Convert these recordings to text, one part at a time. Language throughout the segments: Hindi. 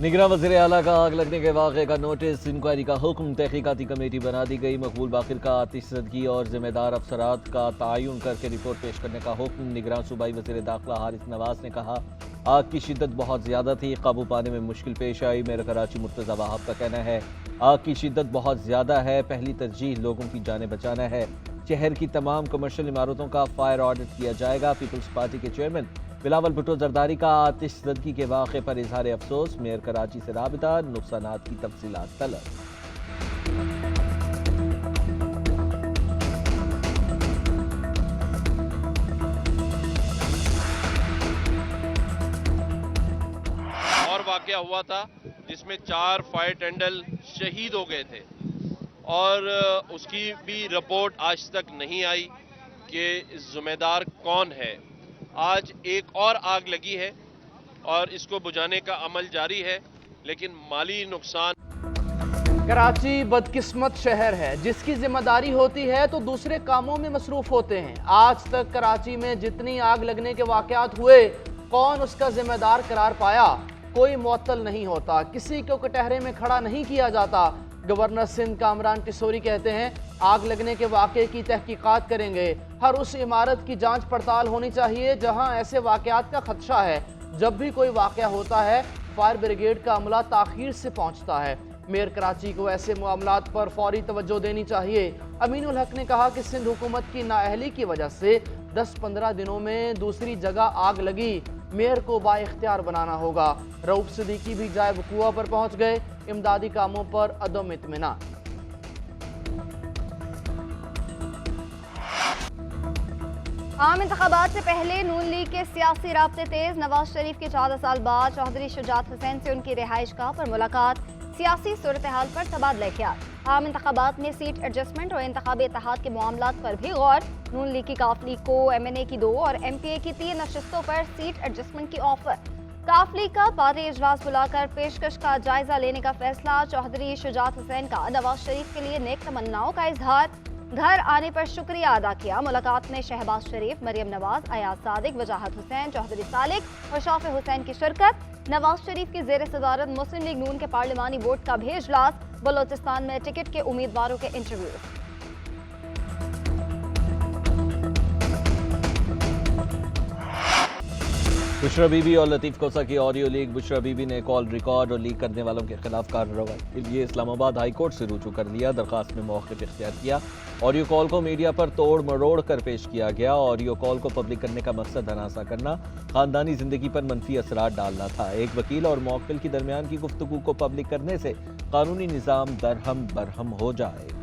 निगरां वज़ीर आला का आग लगने के वाक़े का नोटिस, इंक्वायरी का हुक्म, तहकीकाती कमेटी बना दी गई। मकबूल बाकिर का आतिशज़दगी और ज़िम्मेदार अफसरात का तयन करके रिपोर्ट पेश करने का हुक्म। निगरां सूबाई वज़ीर दाखिला हारिस नवाज ने कहा, आग की शिद्दत बहुत ज़्यादा थी, काबू पाने में मुश्किल पेश आई। मेयर कराची मुर्तज़ा वहाब का कहना है, आग की शिद्दत बहुत ज़्यादा है, पहली तरजीह लोगों की जानें बचाना है। शहर की तमाम कमर्शियल इमारतों का फायर ऑडिट किया जाएगा। पीपल्स पार्टी के चेयरमैन बिलावल भुट्टो जरदारी का आतिशज़दगी के वाक़े पर इजहार अफसोस। मेयर कराची से राबिता, नुकसानात की तफसीलात तलब। और वाक़या हुआ था जिसमें 4 फायर टेंडर शहीद हो गए थे और उसकी भी रिपोर्ट आज तक नहीं आई कि जिम्मेदार कौन है। आज एक और आग लगी है और इसको बुझाने का अमल जारी है, लेकिन माली नुकसान। कराची बदकिस्मत शहर है, जिसकी जिम्मेदारी होती है तो दूसरे कामों में मसरूफ होते हैं। आज तक कराची में जितनी आग लगने के वाकयात हुए, कौन उसका जिम्मेदार करार पाया? कोई मुअत्तल नहीं होता, किसी को कटहरे में खड़ा नहीं किया जाता। गवर्नर सिंध कामरान किशोरी कहते हैं, आग लगने के वाक़े की तहकीकात करेंगे। हर उस इमारत की जांच पड़ताल होनी चाहिए जहां ऐसे वाक़यात का खदशा है। जब भी कोई वाक़या होता है, फायर ब्रिगेड का अमला ताख़ीर से पहुंचता है। मेयर कराची को ऐसे मामलात पर फौरी तवज्जो देनी चाहिए। अमीनुल हक ने कहा कि सिंध हुकूमत की नाअहली की वजह से 10-15 दिनों में दूसरी जगह आग लगी। मेयर को बाइख्तियार बनाना होगा। रऊफ सिद्दीकी भी जाए वक़ूआ पर पहुंच गए। इमदादी कामों पर अदम इत्मीनान। आम इंतखाबात से पहले नून लीग के सियासी राब्ते तेज। नवाज शरीफ के 14 साल बाद चौधरी शुजात हुसैन से उनकी रिहाइश गाह पर मुलाकात। सियासी सूरत हाल पर तबादला ख्याल। आम इंतखाबात में सीट एडजस्टमेंट और इंतखाबी इत्तेहाद के मामलात पर भी गौर। नून लीग की काफली को MNA की 2 और MPA की 3 नशिस्तों पर सीट एडजस्टमेंट की ऑफर। काफली का पार्टी इजलास बुलाकर पेशकश का जायजा लेने का फैसला। चौधरी शुजात हुसैन का नवाज शरीफ के लिए नेक तमन्नाओं का इजहार। घर आने पर शुक्रिया अदा किया। मुलाकात में शहबाज शरीफ, मरियम नवाज, अयाज सादिक, वजाहत हुसैन, चौधरी सालिक और शाफे हुसैन की शिरकत। नवाज शरीफ की ज़ेर सदारत मुस्लिम लीग नून के पार्लिमानी बोर्ड का भी इजलास। बलोचिस्तान में टिकट के उम्मीदवारों के इंटरव्यू। बुशरा बीबी और लतीफ़ कोसा की ऑडियो लीक। बुशरा बीबी ने कॉल रिकॉर्ड और लीक करने वालों के खिलाफ कार्रवाई के लिए इस्लामाबाद हाई कोर्ट से रुजू कर लिया। दरखास्त में मौक़िफ़ इख्तियार किया। ऑडियो कॉल को मीडिया पर तोड़ मरोड़ कर पेश किया गया। ऑडियो कॉल को पब्लिक करने का मकसद हनासा करना, ख़ानदानी ज़िंदगी पर मनफी असरात डालना था। एक वकील और मौक्किल के दरमियान की गुफ्तगू को पब्लिक करने से कानूनी निज़ाम दरहम बरहम हो जाएगा।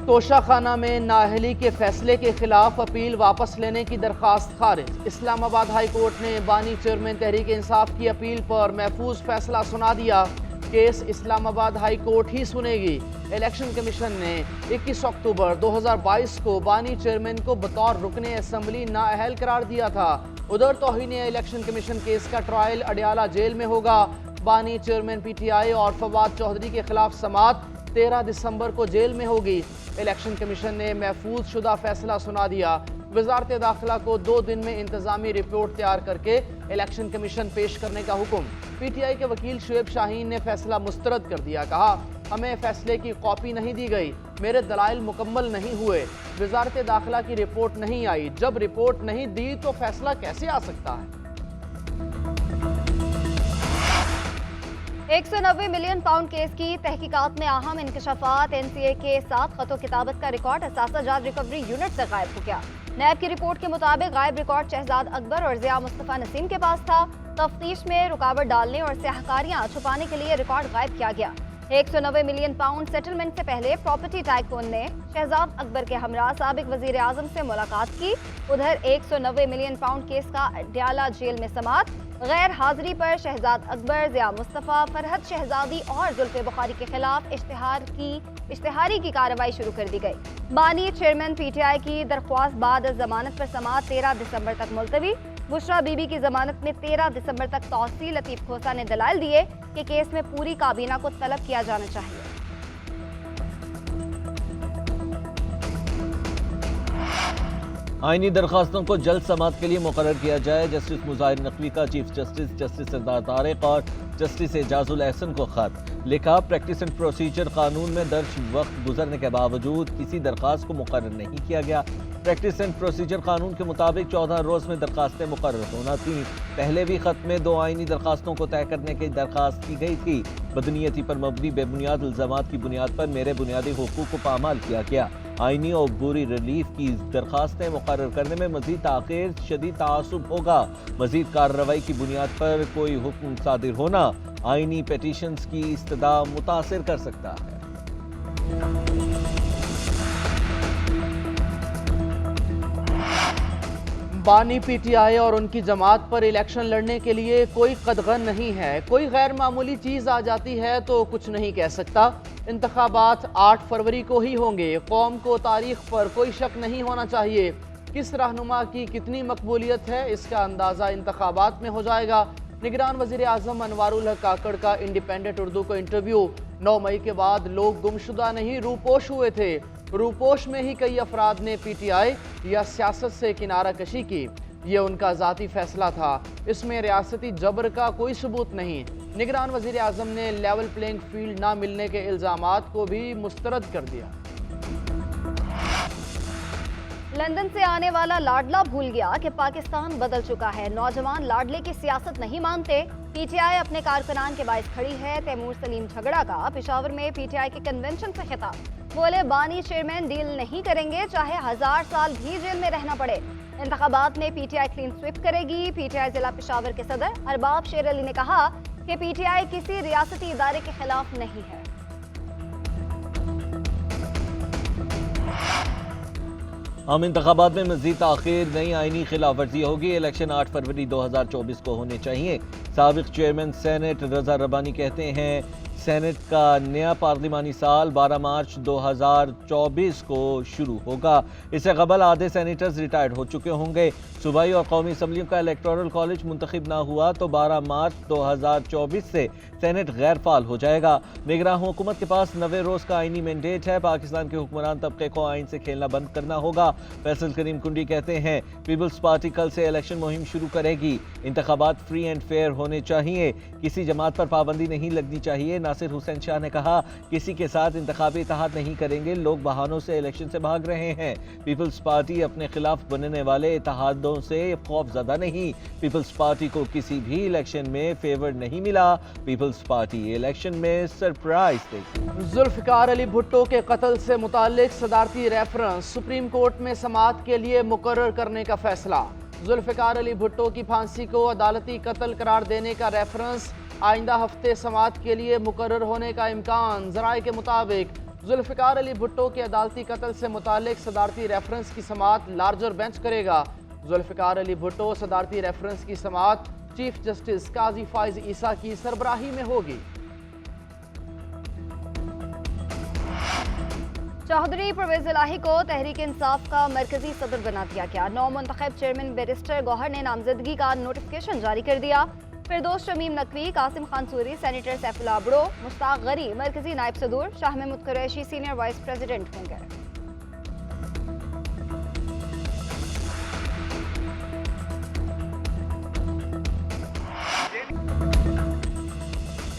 तोशाखाना में नाअहली के फैसले के खिलाफ अपील वापस लेने की दरखास्त खारिज। इस्लामाबाद हाई कोर्ट ने बानी चेयरमैन तहरीक इंसाफ की अपील पर महफूज फैसला सुना दिया। केस इस्लामाबाद हाई कोर्ट ही सुनेगी। इलेक्शन कमीशन ने 21 अक्टूबर 2022 को बानी चेयरमैन को बतौर रुकने असम्बली नाअहल करार दिया था। उधर तौहीन इलेक्शन कमीशन केस का ट्रायल अडियाला जेल में होगा। बानी चेयरमैन PTI और फवाद चौधरी के खिलाफ समाअत 13 दिसंबर को जेल में होगी। इलेक्शन कमीशन ने महफूज शुदा फैसला सुना दिया। वजारत दाखिला को 2 दिन में इंतजामी रिपोर्ट तैयार करके इलेक्शन कमीशन पेश करने का हुक्म। PTI के वकील शुएब शाहीन ने फैसला मुस्तरद कर दिया। कहा, हमें फैसले की कॉपी नहीं दी गई, मेरे दलाइल मुकम्मल नहीं हुए, वजारत दाखिला की रिपोर्ट नहीं आई। जब रिपोर्ट नहीं दी तो फैसला कैसे आ सकता है? 190 मिलियन पाउंड केस की तहकीकात में अहम इंकशाफात। NCA के साथ खतो किताबत का रिकॉर्ड असासा जात रिकवरी यूनिट से गायब हो गया। नैब की रिपोर्ट के मुताबिक गायब रिकॉर्ड शहजाद अकबर और जिया मुस्तफ़ा नसीम के पास था। तफ्तीश में रुकावट डालने और स्याहकारियां छुपाने के लिए रिकॉर्ड गायब किया गया। 190 मिलियन पाउंड सेटलमेंट से पहले प्रॉपर्टी टाइकून ने शहजाद अकबर के हमरा साबिक वजीर आजम से मुलाकात की। उधर 190 मिलियन पाउंड केस का अडियाला जेल में समाअत। गैर हाजिरी पर शहजाद अकबर, जिया मुस्तफ़ा, फरहत शहजादी और जुल्फ़े बुखारी के खिलाफ इश्तिहारी की कार्रवाई शुरू कर दी गई। बानी चेयरमैन PTI की दरख्वास्त बाद जमानत पर समाअत 13 दिसंबर तक मुलतवी। बुशरा बीबी की जमानत में 13 दिसंबर तक तौसी। लतीफ़ खोसा ने दलाल दिए कि केस में पूरी काबीना को तलब किया जाना चाहिए। आईनी दरखास्तों को जल्द समाअत के लिए मुकर्रर किया जाए। जस्टिस मुजाहिर नकवी का चीफ जस्टिस जस्टिस सरदार तारिक और जस्टिस एजाजुल एहसन को खत लिखा। प्रैक्टिस एंड प्रोसीजर कानून में दर्ज वक्त गुजरने के बावजूद किसी दरखास्त को मुकर्रर नहीं किया गया। प्रैक्टिस एंड प्रोसीजर कानून के मुताबिक 14 रोज में दरखास्तें मुकर्रर होना थी। पहले भी खत में 2 आईनी दरखास्तों को तय करने की दरखास्त की गई थी। बदनीयती पर मबनी बेबुनियाद इल्जामात की बुनियाद पर मेरे बुनियादी हुकूक को पामाल किया गया। आईनी और बुरी रिलीफ की दरखास्तें मुकर्रर करने में मजीद ताखीर शदीद तासुब होगा। मजीद कार्रवाई की बुनियाद पर कोई हुक्म सादिर होना आईनी पेटिशंस की इस्तदा मुतासिर कर सकता है। बानी पीटीआई और उनकी जमात पर इलेक्शन लड़ने के लिए कोई कदगन नहीं है। कोई गैर मामूली चीज़ आ जाती है तो कुछ नहीं कह सकता। इंतखाबात 8 फरवरी को ही होंगे। कौम को तारीख पर कोई शक नहीं होना चाहिए। किस रहनुमा की कितनी मकबूलियत है इसका अंदाज़ा इंतखाबात में हो जाएगा। निगरान वज़ीर आज़म अनवारुल हक काकड़ का इंडिपेंडेंट उर्दू को इंटरव्यू। 9 मई के बाद लोग गुमशुदा नहीं रूपोश हुए थे। रूपोश में ही कई अफराद ने पीटीआई या सियासत से किनारा कशी की। ये उनका ज़ाती फैसला था। इसमें रियासती जबर का कोई सबूत नहीं। निगरान वज़ीर आज़म ने लेवल प्लेइंग फील्ड ना मिलने के इल्ज़ामात को भी मुस्तरद कर दिया। लंदन से आने वाला लाडला भूल गया कि पाकिस्तान बदल चुका है। नौजवान लाडले की सियासत नहीं मानते। पीटीआई अपने कारकुनान के बाइस खड़ी है। तैमूर सलीम झगड़ा का पेशावर में पीटीआई के कन्वेंशन से खिताब। बोले बानी चेयरमैन डील नहीं करेंगे चाहे 1000 साल भी जेल में रहना पड़े। इंतखाबात में पीटीआई क्लीन स्वीप करेगी। पीटीआई जिला पेशावर के सदर अरबाब शेर अली ने कहा कि पीटीआई किसी रियासती इदारे के खिलाफ नहीं है। आम इंतखाबात में मजीद ताखीर नई आईनी खिलाफ वर्जी होगी। इलेक्शन 8 फरवरी 2024 को होने चाहिए। साबिक चेयरमैन सेनेट रजा रबानी कहते हैं सेनेट का नया पार्लिमानी साल 12 मार्च 2024 को शुरू होगा। इससे कबल आधे सेनेटर्स रिटायर्ड हो चुके होंगे। सूबाई और कौमी असम्बलियों का इलेक्टोरल कॉलेज मुंतखब ना हुआ तो 12 मार्च 2024 से सेनेट गैर फाल हो जाएगा। निगरान हुकूमत के पास 90 रोज का आईनी मैंडेट है। पाकिस्तान के हुक्मरान तबके को आइन से खेलना बंद करना होगा। फैसल करीम कुंडी कहते हैं पीपल्स पार्टी कल से इलेक्शन मुहिम शुरू करेगी। इंतखाबात फ्री एंड फेयर होने चाहिए। किसी जमात पर पाबंदी नहीं लगनी चाहिए। नासिर हुसैन शाह ने कहा किसी के साथ इंतखाबी इत्तेहाद नहीं करेंगे। लोग बहानों से इलेक्शन से भाग रहे हैं। पीपल्स पार्टी अपने खिलाफ बनने वाले इत्तेहादों से खौफजदा नहीं। पीपल्स पार्टी को किसी भी इलेक्शन में फेवर नहीं मिला। पीपल्स पार्टी इलेक्शन में सरप्राइज देगी। जुल्फिकार अली भुट्टो के कत्ल से मुताल्लिक सदारती रेफरेंस सुप्रीम कोर्ट में समाअत के लिए मुकर्रर करने का फैसला। जुल्फिकार अली भुट्टो की फांसी को अदालती कत्ल करार देने का रेफरेंस आइंदा हफ्ते समाअत के लिए मुकर्रर होने का इम्कान। ज़राए के मुताबिक जुल्फिकार अली भुट्टो के अदालती कत्ल से मुताल्लिक सदारती रेफरेंस की समाअत लार्जर बेंच करेगा। जुल्फिकार अली भुट्टो सदारती रेफरेंस की समाअत चीफ जस्टिस काजी फाइज ईसा की सरबराही में होगी। चौधरी परवेज इलाही को तहरीक इंसाफ का मरकजी सदर बना दिया गया। नौ मुंतखब चेयरमैन बैरिस्टर गौहर ने नामजदगी का नोटिफिकेशन जारी कर दिया। फिरदौस शमीम नकवी, कासिम खान सूरी, सेनेटर सैफुल्लाह अब्रो, मुश्ताक गनी मरकजी नायब सदूर, Shah Mahmood Qureshi senior vice president होंगे।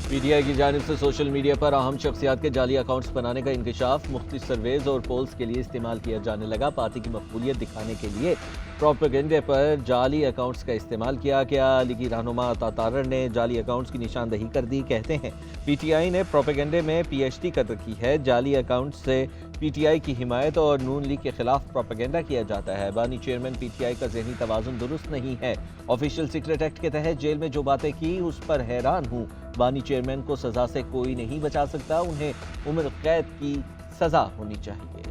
पीटीआई की जानिब से सोशल मीडिया पर अहम शख्सियात के जाली अकाउंट्स बनाने का इंकशाफ मुख्तलिफ सर्वेज और पोल्स के लिए इस्तेमाल किया जाने लगा। पार्टी की मकबूलियत दिखाने के लिए प्रोपेगेंडे पर जाली अकाउंट्स का इस्तेमाल किया गया। लीगी रहनुमा तातारर ने जाली अकाउंट्स की निशानदही कर दी। कहते हैं पीटीआई ने प्रोपेगेंडे में पीएचडी कर रखी है। जाली अकाउंट्स से पीटीआई की हिमायत और नून लीग के खिलाफ प्रोपेगेंडा किया जाता है। बानी चेयरमैन पीटीआई का जहनी तवाजुन दुरुस्त नहीं है। ऑफिशियल सीक्रेट एक्ट के तहत जेल में जो बातें की उस पर हैरान हूँ। बानी चेयरमैन को सजा से कोई नहीं बचा सकता। उन्हें उम्र कैद की सजा होनी चाहिए।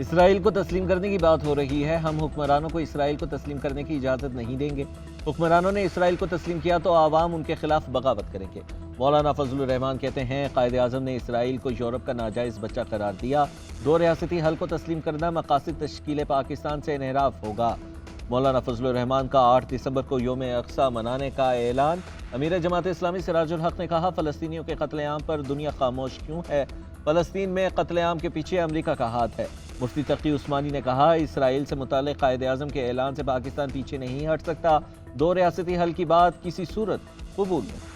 इसराइल को तस्लीम करने की बात हो रही है। हम हुक्मरानों को इसराइल को तस्लीम करने की इजाज़त नहीं देंगे। हुक्मरानों ने इसराइल को तस्लीम किया तो आवाम उनके खिलाफ बगावत करेंगे। मौलाना फजलुर रहमान कहते हैं कायदे आज़म ने इसराइल को यूरोप का नाजायज़ बच्चा करार दिया। 2 रियासती हल को तस्लीम करना मकासद तश्कील पाकिस्तान से इनहराफ होगा। मौलाना फजलुर रहमान का 8 दिसंबर को योम अक्सा मनाने का ऐलान। अमीर जमात इस्लामी सिराजुल हक ने कहा, फ़लस्तीनियों के कत्लेआम पर दुनिया खामोश क्यों है? फ़लस्तीन में कत्लेआम के पीछे अमरीका का हाथ है। मुफ्ती तकी उस्मानी ने कहा, इसराइल से मुताल्लिक़ कायदे आज़म के ऐलान से पाकिस्तान पीछे नहीं हट सकता। 2 रियासती हल की बात किसी सूरत कबूल नहीं।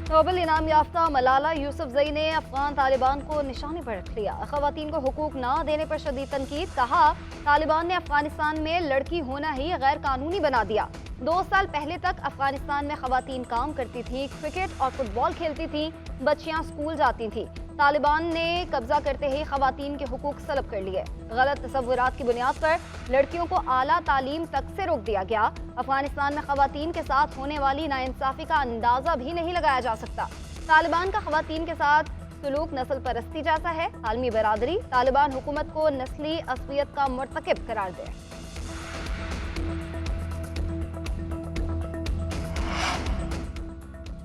नोबेल इनाम याफ्ता मलाला यूसुफजई ने अफगान तालिबान को निशाने पर रख लिया। खवातीन को हुकूक ना देने पर शदीद तनकीद। कहा, तालिबान ने अफगानिस्तान में लड़की होना ही गैर कानूनी बना दिया। 2 साल पहले तक अफगानिस्तान में खवातीन काम करती थी, क्रिकेट और फुटबॉल खेलती थी, बच्चियां स्कूल जाती थी। तालिबान ने कब्जा करते ही खवातीन के हुकूक सलब कर लिए। गलत तसव्वुरात की बुनियाद पर लड़कियों को आला तालीम तक से रोक दिया गया। अफगानिस्तान में खवातीन के साथ होने वाली नाइंसाफी का अंदाजा भी नहीं लगाया जा सकता। तालिबान का खवातीन के साथ सुलूक नस्ल परस्ती जैसा है। आलमी बरादरी तालिबान हुकूमत को नस्ली असलियत का मुर्तकिब करार दे।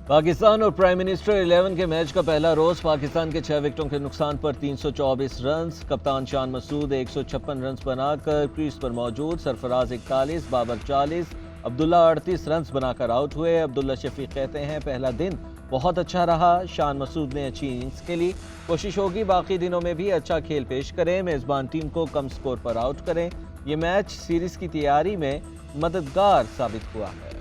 पाकिस्तान और प्राइम मिनिस्टर 11 के मैच का पहला रोज पाकिस्तान के 6 विकेटों के नुकसान पर 324 रन। कप्तान शान मसूद 156 रन बनाकर क्रीज पर मौजूद। सरफराज 41, बाबर 40, अब्दुल्ला 38 रन बनाकर आउट हुए। अब्दुल्ला शफीक कहते हैं, पहला दिन बहुत अच्छा रहा। शान मसूद ने अच्छी इनिंग्स खेली। कोशिश होगी बाकी दिनों में भी अच्छा खेल पेश करें, मेजबान टीम को कम स्कोर पर आउट करें। ये मैच सीरीज की तैयारी में मददगार साबित हुआ है।